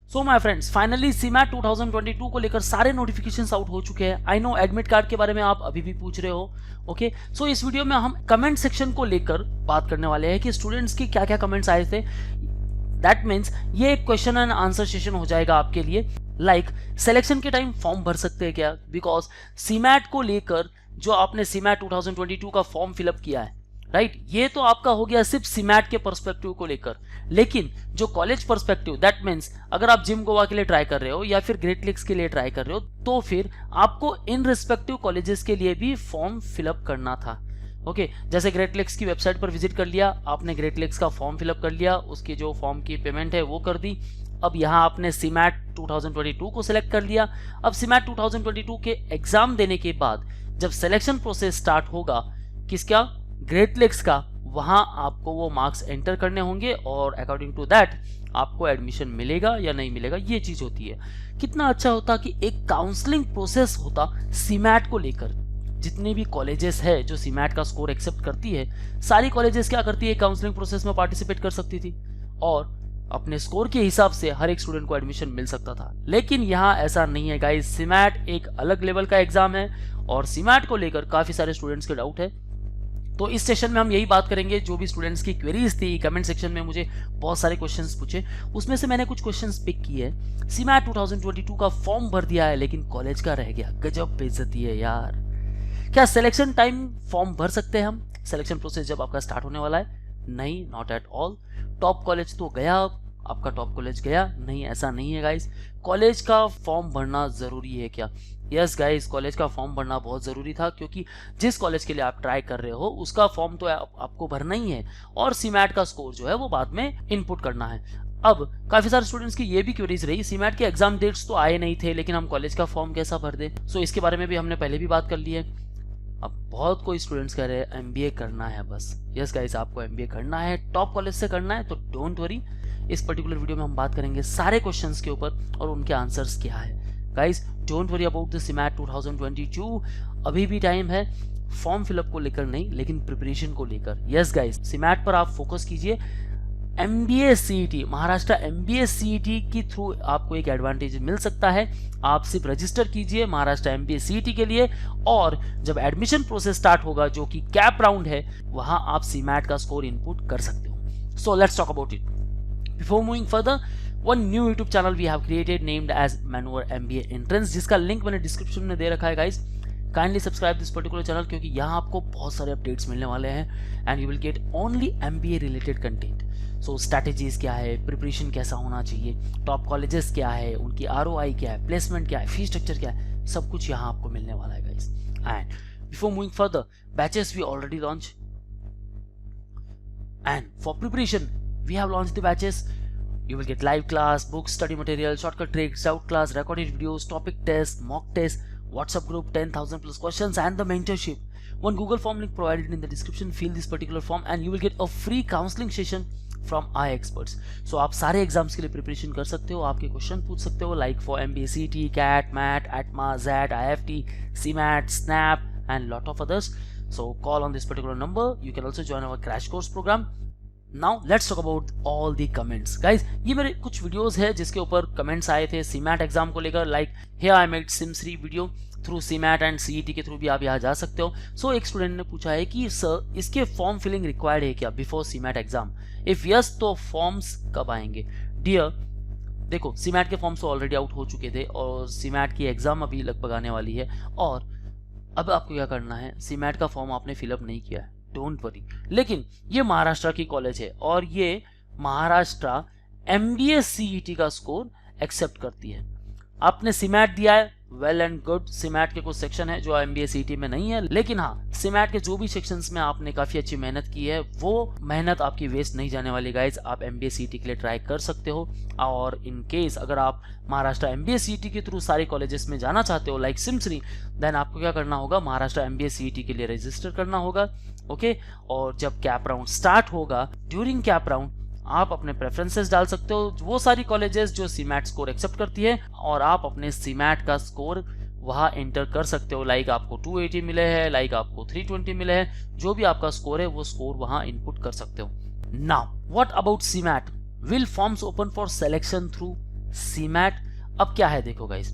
So my friends, finally CMAT 2022 को लेकर सारे नोटिफिकेशंस आउट हो चुके हैं। आई नो एडमिट कार्ड के बारे में आप अभी भी पूछ रहे हो। ओके, सो इस वीडियो में हम कमेंट सेक्शन को लेकर बात करने वाले हैं कि स्टूडेंट्स की क्या क्या कमेंट्स आए थे। दैट मीन्स ये एक क्वेश्चन एंड आंसर सेशन हो जाएगा आपके लिए। लाइक सिलेक्शन के टाइम फॉर्म भर सकते हैं क्या, बिकॉज सीमैट को लेकर जो आपने सीमैट 2022 का फॉर्म फिलअप किया है, राइट, ये तो आपका हो गया सिर्फ सीमैट के पर्सपेक्टिव को लेकर। लेकिन जो कॉलेज पर्सपेक्टिव, दैट मीन्स अगर आप जिम गोवा के लिए ट्राई कर रहे हो या फिर ग्रेट लेक्स के लिए ट्राई कर रहे हो, तो फिर आपको इन रिस्पेक्टिव कॉलेजेस के लिए भी फॉर्म फिलअप करना था। ओके, जैसे ग्रेट लेक्स की वेबसाइट पर विजिट कर लिया आपने, ग्रेट लेक्स का फॉर्म फिलअप कर लिया, उसकी जो फॉर्म की पेमेंट है वो कर दी। अब यहाँ आपने सीमैट 2022 को सिलेक्ट कर लिया। अब सीमैट 2022 के एग्जाम देने के बाद जब सिलेक्शन प्रोसेस स्टार्ट होगा किसका, ग्रेट लेक्स का, वहां आपको वो मार्क्स एंटर करने होंगे और अकॉर्डिंग टू दैट आपको एडमिशन मिलेगा या नहीं मिलेगा, ये चीज होती है। कितना अच्छा होता कि एक काउंसलिंग प्रोसेस होता सीमैट को लेकर। जितने भी कॉलेजेस है जो सीमैट का स्कोर एक्सेप्ट करती है, सारी कॉलेजेस क्या करती है, काउंसलिंग प्रोसेस में पार्टिसिपेट कर सकती थी और अपने स्कोर के हिसाब से हर एक स्टूडेंट को एडमिशन मिल सकता था। लेकिन यहाँ ऐसा नहीं है गाइस, सीमैट एक अलग लेवल का एग्जाम है और सीमैट को लेकर काफी सारे स्टूडेंट्स के डाउट है। तो इस सेशन में हम यही बात करेंगे। जो भी स्टूडेंट्स की क्वेरीज थी, कमेंट सेक्शन में मुझे बहुत सारे क्वेश्चंस पूछे, उसमें से मैंने कुछ क्वेश्चंस पिक किए। सीमैट 2022 का फॉर्म भर दिया है लेकिन कॉलेज का रह गया, गजब बेइज्जती है यार। क्या सिलेक्शन टाइम फॉर्म भर सकते हैं हम, सिलेक्शन प्रोसेस जब आपका स्टार्ट होने वाला है? नहीं, not at all. Top college तो गया, आपका टॉप कॉलेज गया? नहीं, ऐसा नहीं है गाइस। कॉलेज का फॉर्म भरना जरूरी है क्या? यस गाइस, कॉलेज का फॉर्म भरना बहुत जरूरी था, क्योंकि जिस कॉलेज के लिए आप ट्राई कर रहे हो उसका फॉर्म तो आपको भरना ही है और सीमैट का स्कोर जो है वो बाद में इनपुट करना है। अब काफी सारे स्टूडेंट्स की ये भी क्वेरीज रही, सीमैट के एग्जाम डेट्स तो आए नहीं थे लेकिन हम कॉलेज का फॉर्म कैसा भर दे। सो इसके बारे में भी हमने पहले भी बात कर ली है। अब बहुत कोई स्टूडेंट्स कह रहे हैं एमबीए करना है बस। यस गाइस, आपको एमबीए करना है, टॉप कॉलेज से करना है, तो डोंट वरी। इस पर्टिकुलर वीडियो में हम बात करेंगे सारे क्वेश्चंस के ऊपर और उनके आंसर्स क्या है। Guys, don't worry about the CMAT 2022, अभी भी टाइम है। फॉर्म फिलअप को लेकर नहीं, लेकिन प्रिपरेशन को लेकर। यस गाइस, सीमैट पर आप फोकस कीजिए। MBA CET, Maharashtra MBA CET के थ्रू आपको एक एडवांटेज मिल सकता है। आप सिर्फ रजिस्टर कीजिए महाराष्ट्र एमबीए सीईटी के लिए और जब एडमिशन प्रोसेस स्टार्ट होगा जो कि कैप राउंड है, वहां आप सीमैट का स्कोर इनपुट कर सकते हो। So let's talk about it. Before moving further, one new YouTube channel we have created named as Maneuver MBA Entrance, जिसका लिंक मैंने डिस्क्रिप्शन में दे रखा है guys. Kindly subscribe this particular channel, क्योंकि यहाँ आपको बहुत सारे अपडेट्स मिलने वाले हैं and you will get only MBA related content. So strategies क्या है, प्रिपरेशन कैसा होना चाहिए, टॉप कॉलेजेस क्या है, उनकी ROI क्या है, प्लेसमेंट क्या है, फी स्ट्रक्चर क्या है, सब कुछ यहाँ आपको मिलने वाला है guys. And before moving further, batches we already launch and for preparation we have launched the batches. You will get live class, books, study material, shortcut tricks, doubt class, recorded videos, topic tests, mock tests, WhatsApp group, 10,000 plus questions and the mentorship. One Google form link provided in the description. Fill this particular form and you will get a free counseling session from our experts. So आप सारे exams के लिए preparation कर सकते हो, आपके question पूछ सकते हो, like for MBA CET, CAT, MAT, ATMA, ZAT, IFT, CMAT, SNAP and lot of others. So call on this particular number. You can also join our crash course program. Now let's talk about all the comments. Guys, ये मेरे कुछ videos है जिसके ऊपर comments आए थे CMAT exam को लेकर। Like here I made Sim3 video through CMAT and CET के थ्रू भी आप यहाँ जा सकते हो। सो एक स्टूडेंट ने पूछा है कि सर इसके फॉर्म फिलिंग रिक्वायर्ड है क्या before CMAT exam? If yes, तो फॉर्म्स कब आएंगे? डियर, देखो, सीमैट के फॉर्म्स तो ऑलरेडी आउट हो चुके थे और सीमैट की एग्जाम अभी लगभग आने वाली है और अब आपको क्या करना है, सीमैट का फॉर्म आपने फिलअप नहीं किया है, डोंट वरी। लेकिन ये महाराष्ट्र की कॉलेज है और ये महाराष्ट्र MBA CET का स्कोर एक्सेप्ट करती है। आपने सीमैट दिया है, वेल एंड गुड। सीमैट के कुछ सेक्शन है जो MBA CET में नहीं है, लेकिन हाँ, सीमैट के जो भी सेक्शंस में आपने काफी अच्छी मेहनत की है, वो मेहनत आपकी वेस्ट नहीं जाने वाली गाइज। आप MBA CET के लिए ट्राई कर सकते हो और इन केस अगर आप महाराष्ट्र MBA CET के थ्रू सारे कॉलेजेस में जाना चाहते हो लाइक Sim3, देन आपको क्या करना होगा, महाराष्ट्र MBA CET के लिए रजिस्टर करना होगा। ओके, और जब कैप राउंड स्टार्ट होगा, ड्यूरिंग कैप राउंड आप अपने प्रेफरेंसेस डाल सकते हो, वो सारी कॉलेजेस जो सीमैट स्कोर एक्सेप्ट करती है, और आप अपने सीमैट का स्कोर वहां एंटर कर सकते हो। लाइक आपको 280 मिले हैं, लाइक आपको 320 मिले हैं, जो भी आपका स्कोर है वो स्कोर वहां इनपुट कर सकते हो। Now what about CMAT? Will forms open for selection through CMAT. अब क्या है देखो गाइस,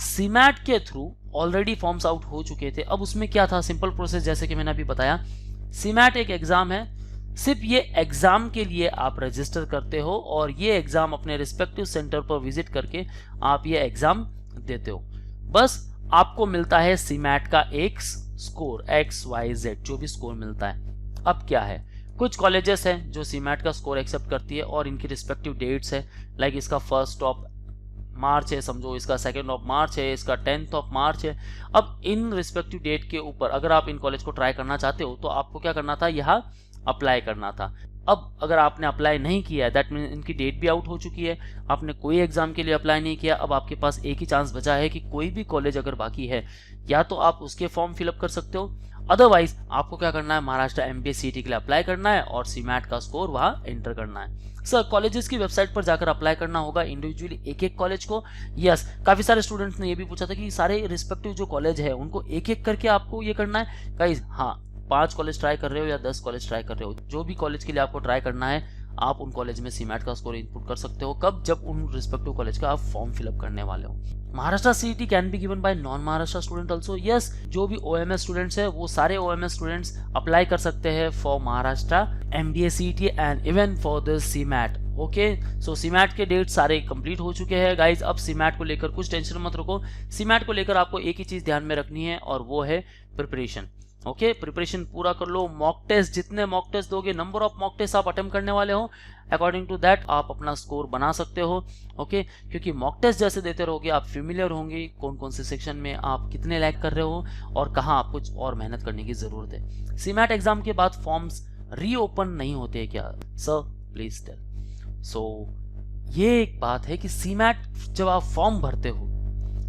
सीमैट के थ्रू ऑलरेडी फॉर्म्स आउट हो चुके थे। अब उसमें क्या था, सिंपल प्रोसेस, जैसे कि मैंने अभी बताया, सीमैट एक एग्जाम है, सिर्फ ये एग्जाम के लिए आप रजिस्टर करते हो और ये एग्जाम अपने रिस्पेक्टिव सेंटर पर विजिट करके आप ये एग्जाम देते हो। बस आपको मिलता है सीमैट का एक स्कोर XYZ, जो भी स्कोर मिलता है। अब क्या है, कुछ कॉलेजेस हैं जो सीमैट का स्कोर एक्सेप्ट करती है और इनकी रिस्पेक्टिव डेट्स है, लाइक इसका 1 ऑफ मार्च है, समझो इसका 2 ऑफ मार्च है, इसका 10 ऑफ मार्च है। अब इन रिस्पेक्टिव डेट के ऊपर अगर आप इन कॉलेज को ट्राई करना चाहते हो तो आपको क्या करना था, यहाँ अप्लाई करना था। अब अगर आपने अप्लाई नहीं किया है, दैट मीन इनकी डेट भी आउट हो चुकी है, आपने कोई एग्जाम के लिए अप्लाई नहीं किया, अब आपके पास एक ही चांस बचा है कि कोई भी कॉलेज अगर बाकी है, या तो आप उसके फॉर्म फिलअप कर सकते हो, अदरवाइज आपको क्या करना है, महाराष्ट्र MBA CET के लिए अप्लाई करना है और सीमैट का स्कोर वहां एंटर करना है। सर कॉलेजेस की वेबसाइट पर जाकर अप्लाई करना होगा इंडिविजुअली एक एक कॉलेज को। यस, काफी सारे स्टूडेंट्स ने ये भी पूछा था कि सारे रिस्पेक्टिव जो कॉलेज है उनको एक एक करके आपको ये करना है। गाइस हाँ, 5 कॉलेज ट्राई कर रहे हो या 10 कॉलेज ट्राई कर रहे हो, जो भी कॉलेज के लिए आपको ट्राई करना है आप उन कॉलेज में सीमैट का स्कोर इनपुट कर सकते हो। कब, जब उन रिस्पेक्टिव कॉलेज का आप फॉर्म फिलअप करने वाले हो। Maharashtra CET can be given by non Maharashtra student also. Yes, जो भी OMS स्टूडेंट्स है वो सारे OMS स्टूडेंट्स अप्लाई कर सकते हैं for Maharashtra MBA CET and even for the CMAT. Okay, so CMAT के डेट सारे कंप्लीट हो चुके हैं गाइज। अब सीमैट को लेकर कुछ टेंशन मत रखो, सीमैट को लेकर आपको एक ही चीज ध्यान में रखनी है और वो है प्रिपरेशन। ओके, प्रिपरेशन पूरा कर लो। मॉक टेस्ट, जितने मॉक टेस्ट दोगे, नंबर ऑफ मॉक टेस्ट आप अटेम्प्ट करने वाले हो, अकॉर्डिंग टू दैट आप अपना स्कोर बना सकते हो। ओके, क्योंकि मॉक टेस्ट जैसे देते रहोगे आप फेमिलियर होंगे कौन कौन से सेक्शन में आप कितने लैग कर रहे हो और कहाँ आप कुछ और मेहनत करने की जरूरत है। सीमैट एग्जाम के बाद फॉर्म्स रीओपन नहीं होते क्या सर, प्लीज टेल। सो ये एक बात है कि सीमैट जब आप फॉर्म भरते हो,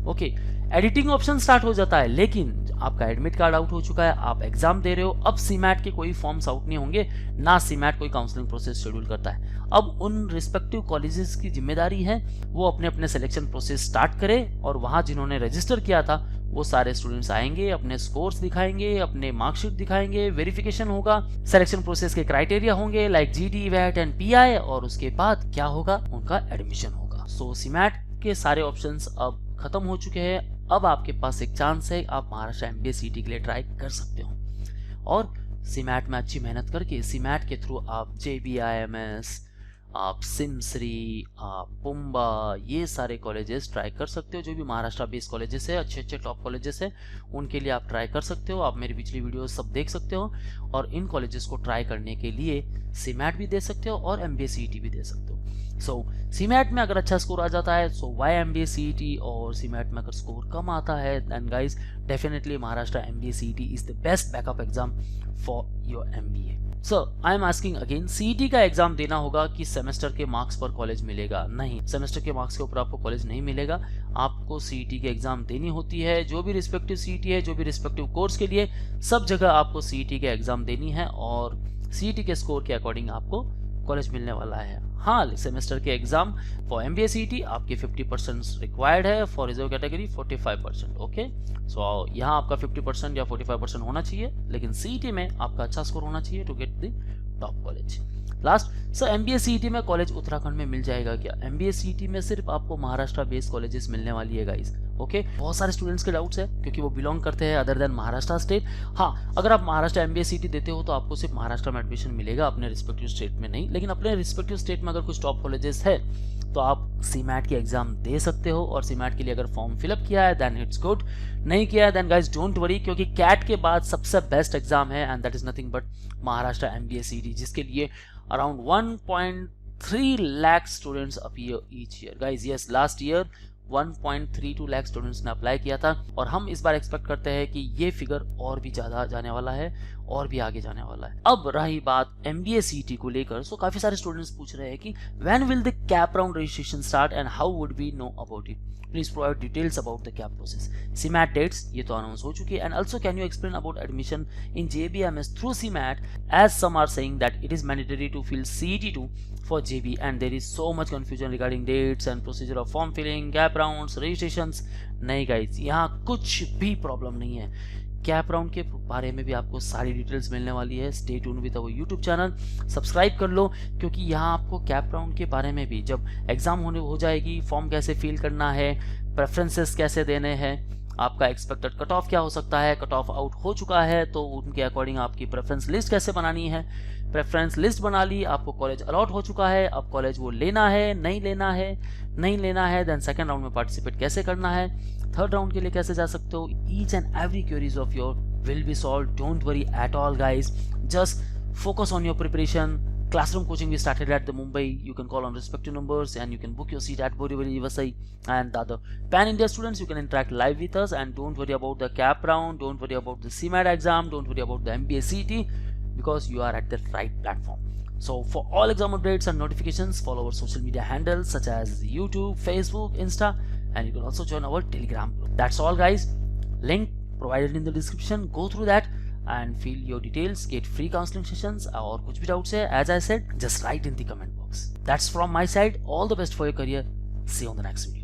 ओके, एडिटिंग ऑप्शन स्टार्ट हो जाता है, लेकिन आपका एडमिट कार्ड आउट हो चुका है, आप एग्जाम दे रहे हो। अब सीमैट के कोई फॉर्म्स आउट नहीं होंगे, ना सीमैट कोई काउंसलिंग प्रोसेस शेड्यूल करता है। अब उन रिस्पेक्टिव कॉलेजेस की जिम्मेदारी है वो अपने अपने सिलेक्शन प्रोसेस स्टार्ट करें और वहां जिन्होंने रजिस्टर किया था वो सारे स्टूडेंट्स आएंगे, अपने स्कोर्स दिखाएंगे, अपने मार्कशीट दिखाएंगे, वेरिफिकेशन होगा, सिलेक्शन प्रोसेस के क्राइटेरिया होंगे like GD, VAT and PI, और उसके बाद क्या होगा, उनका एडमिशन होगा। सो सीमैट के सारे ऑप्शंस अब खत्म हो चुके हैं। अब आपके पास एक चांस है, आप महाराष्ट्र MBA CET के लिए ट्राई कर सकते हो और सीमैट में अच्छी मेहनत करके सीमैट के थ्रू आप JBIMS, आप सिमश्री, आप पुम्बा, ये सारे कॉलेजेस ट्राई कर सकते हो। जो भी महाराष्ट्र बेस्ड कॉलेजेस है, अच्छे अच्छे टॉप कॉलेजेस है, उनके लिए आप ट्राई कर सकते हो। आप मेरी पिछली वीडियो सब देख सकते हो और इन कॉलेजेस को ट्राई करने के लिए सीमैट भी दे सकते हो और MBA CET भी दे सकते हो। सो सीमैट में अगर अच्छा स्कोर आ जाता है, सो वाई MBA CET, और सीमैट में अगर स्कोर कम आता है, then guys definitely Maharashtra MBA CET is the best backup exam for your MBA। Sir I am asking again, CET का एग्जाम देना होगा कि सेमेस्टर के मार्क्स पर कॉलेज मिलेगा? नहीं, सेमेस्टर के मार्क्स के ऊपर आपको कॉलेज नहीं मिलेगा, आपको CET के एग्जाम देनी होती है। जो भी रिस्पेक्टिव CET है, जो भी रिस्पेक्टिव कोर्स के लिए, सब जगह आपको CET के एग्जाम देनी है और CET के स्कोर के अकॉर्डिंग आपको कॉलेज मिलने वाला है। हाँ, सेमेस्टर के एग्जाम फॉर MBA CET आपके 50% रिक्वायर्ड है, फॉर रिजर्व कैटेगरी 45%। ओके, सो यहाँ आपका 50% या 45% होना चाहिए, लेकिन CET में आपका अच्छा स्कोर होना चाहिए to get the top college. Last sir, MBA CET में कॉलेज उत्तराखंड में मिल जाएगा क्या? MBA CET में सिर्फ आपको महाराष्ट्र बेस्ड कॉलेजेस मिलने वाली है गाइस। ओके, बहुत सारे स्टूडेंट्स के डाउट्स है क्योंकि वो बिलोंग करते हैं अदर देन महाराष्ट्र स्टेट। हाँ, अगर आप महाराष्ट्र MBA CET देते हो तो आपको सिर्फ महाराष्ट्र में एडमिशन मिलेगा, अपने रिस्पेक्टिव स्टेट में नहीं। लेकिन अपने रिस्पेक्टिव स्टेट में अगर कुछ टॉप कॉलेजेस है तो आप सीमैट की एग्जाम दे सकते हो और सीमैट के लिए अगर फॉर्म फिलअप किया है देन इट्स गुड, नहीं किया है देन गाइस डोंट वरी, क्योंकि कैट के बाद सबसे बेस्ट एग्जाम है and that is nothing but Maharashtra MBA CET, जिसके लिए around 1.3 lakh students appear each year guys. Yes, last year 1.32 lakh students ने अप्लाई किया था और हम इस बार एक्सपेक्ट करते हैं कि ये फिगर और भी ज्यादा जाने वाला है और भी आगे जाने वाला है। अब रही बात MBA CET को लेकर, सो काफी सारे स्टूडेंट्स पूछ रहे हैं कि when will the CAP round registration start and how would we know about it? Please provide details about the CAP process. CMAT dates ये तो अनाउंस हो चुकी है and also can you explain about admission in JBIMS through CMAT, as some are saying that it is mandatory to fill CET2 for JB and there is so much confusion regarding dates and procedure of form filling, gap rounds, registrations। नहीं guys, यहाँ कुछ भी problem नहीं है। Cap round के बारे में भी आपको सारी डिटेल्स मिलने वाली है। Stay tune with our YouTube channel, subscribe कर लो, क्योंकि यहाँ आपको कैप राउंड के बारे में भी, जब एग्जाम होने हो जाएगी, फॉर्म कैसे फिल करना है, प्रेफरेंसेस कैसे देने हैं, आपका एक्सपेक्टेड कट ऑफ क्या हो सकता है, कट ऑफ आउट हो चुका है तो उनके अकॉर्डिंग आपकी प्रेफरेंस लिस्ट कैसे बनानी है, प्रेफरेंस लिस्ट बना ली, आपको कॉलेज अलॉट हो चुका है, अब कॉलेज वो लेना है नहीं लेना है, नहीं लेना है, देन सेकंड राउंड में पार्टिसिपेट कैसे करना है, थर्ड राउंड के लिए कैसे जा सकते हो, each and every queries of your will be solved. Don't worry at all, guys. Just focus on your preparation. Classroom coaching we started at the Mumbai. You can call on respective numbers and you can book your seat at Borivali Vasai. And the other Pan India students, you can interact live with us, and don't worry about the cap round, don't worry about the CMAT exam, don't worry about the MBA CT, because you are at the right platform. So for all exam updates and notifications, follow our social media handles such as YouTube, Facebook, Insta, and you can also join our Telegram group. That's all, guys. Link provided in the description. Go through that and fill your details, get free counseling sessions, और कुछ भी doubts है, as I said, just write in the comment box. That's from my side. All the best for your career. See you on the next video.